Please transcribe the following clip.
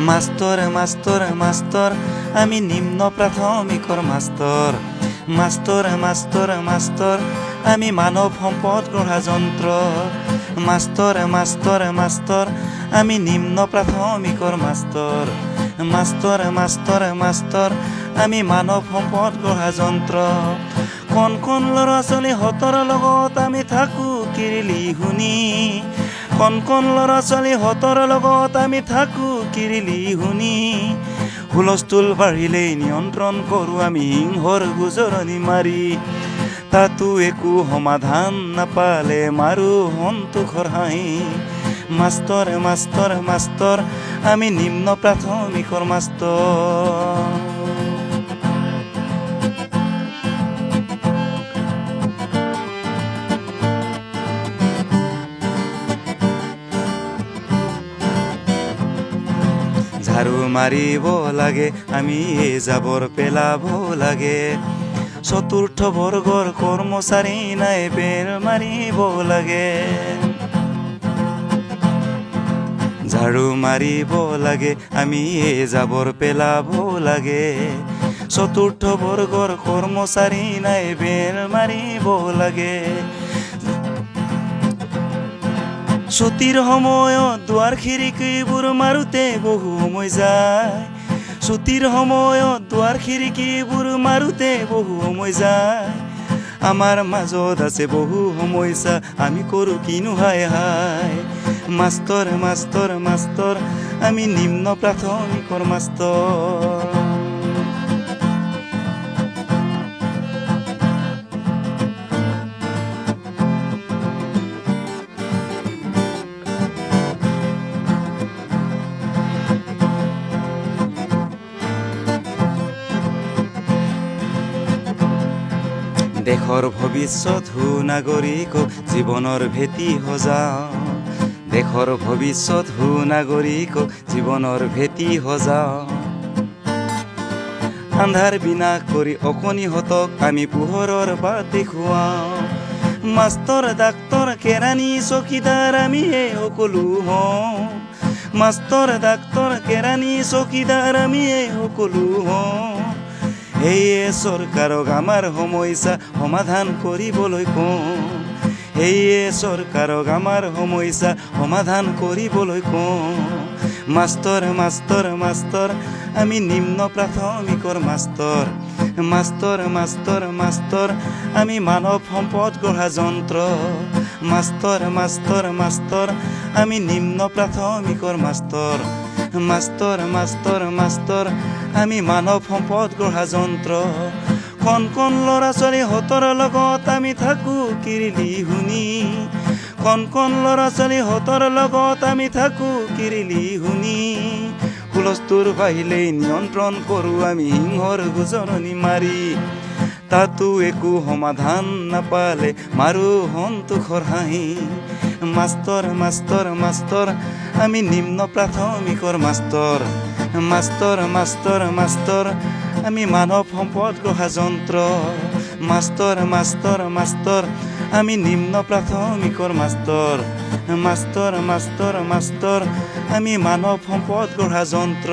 Master master master আমি নিম্ন প্ৰাথমিকৰ master. Master master master আমি মানৱ সম্পদ গঢ়া যন্ত্ৰ। মাষ্টৰ মাষ্টৰ মাষ্টৰ আমি নিম্ন প্ৰাথমিকৰ মাষ্টৰ। মাষ্টৰ মাষ্টৰ মাষ্টৰ আমি মানৱ সম্পদ গঢ়া যন্ত্ৰ। কণ কণ ল'ৰা ছোৱালীহঁতৰ লগত আমি থাকোঁ কিৰিলি শুনি। কণ কণ ল'ৰা ছোৱালীহঁতৰ লগত আমি থাকোঁ কিৰিলি শুনি। হুলস্থুল বাঢ়িলেই নিয়ন্ত্ৰণ কৰোঁ আমি সিংহৰ গোজৰণি মাৰি। তাতো একো সমাধান নাপালে মাৰো সন্তোষৰ হাঁহি। মাষ্টৰ মাষ্টৰ মাষ্টৰ আমি নিম্ন প্ৰাথমিকৰ মাষ্টৰ। ঝাৰু মাৰিব লাগে আমি জাবৰ পেলাব লাগে। চতুৰ্থ বৰ্গৰ কৰ্মচাৰী নাই বেৰ মাৰিব লাগে। ঝাৰু মাৰিব লাগে আমি জাবৰ পেলাব লাগে। চতুৰ্থ বৰ্গৰ কৰ্মচাৰী নাই বেৰ মাৰিব লাগে। ছুটিৰ সময়ত দুৱাৰ খিৰিকীবোৰ মাৰোঁতে বহু সময় যায়। ছুটিৰ সময়ত দুৱাৰ খিৰিকীবোৰ মাৰোঁতে বহু সময় যায়। আমাৰ মাজত আছে বহু সমস্যা আমি কৰোঁ কিনো হায় হায়। মাষ্টৰ মাষ্টৰ মাষ্টৰ আমি নিম্ন প্ৰাথমিকৰ মাষ্টৰ। দেশৰ ভৱিষ্যত সুনাগৰিকক জীৱনৰ ভেটি সজাওঁ। দেশৰ ভৱিষ্যত সুনাগৰিকক জীৱনৰ ভেটি সজাওঁ। আন্ধাৰ বিনাশ কৰি অকণিহঁতক আমি পোহৰৰ বাট দেখুৱাওঁ। মাষ্টৰ ডাক্তৰ কেৰাণী চকীদাৰ আমি এই সকলো হওঁ। মাষ্টৰ ডাক্তৰ কেৰাণী চকীদাৰ আমি এই সকলো হওঁ। সেয়ে চৰকাৰক আমাৰ সমস্যা সমাধান কৰিবলৈ কওঁ। সেয়ে চৰকাৰক আমাৰ সমস্যা সমাধান কৰিবলৈ কওঁ। মাষ্টৰ মাষ্টৰ মাষ্টৰ আমি নিম্ন প্ৰাথমিকৰ মাষ্টৰ। মাষ্টৰ মাষ্টৰ মাষ্টৰ আমি মানৱ সম্পদ গঢ়া যন্ত্ৰ। মাষ্টৰ মাষ্টৰ মাষ্টৰ আমি নিম্ন প্ৰাথমিকৰ মাষ্টৰ। মাষ্টৰ মাষ্টৰ মাষ্টৰ আমি মানৱ সম্পদ গঢ়া যন্ত্ৰ। কণ কণ ল'ৰা ছোৱালীহঁতৰ লগত আমি থাকোঁ কিৰিলি শুনি। কণ কণ ল'ৰা ছোৱালীহঁতৰ লগত আমি থাকোঁ কিৰিলি শুনি। হুলস্থুল বাঢ়িলেই নিয়ন্ত্ৰণ কৰোঁ আমি সিংহৰ গোজৰণি মাৰি। তাতো একো সমাধান নাপালে মাৰো সন্তোষৰ হাঁহি। মাষ্টৰ মাষ্টৰ মাষ্টৰ আমি নিম্ন প্ৰাথমিকৰ মাষ্টৰ। মাষ্টৰ মাষ্টৰ মাষ্টৰ আমি মানৱ সম্পদ গঢ়া যন্ত্ৰ। মাষ্টৰ মাষ্টৰ মাষ্টৰ আমি নিম্ন প্ৰাথমিকৰ মাষ্টৰ। মাষ্টৰ মাষ্টৰ মাষ্টৰ আমি মানৱ সম্পদ গঢ়া যন্ত্ৰ।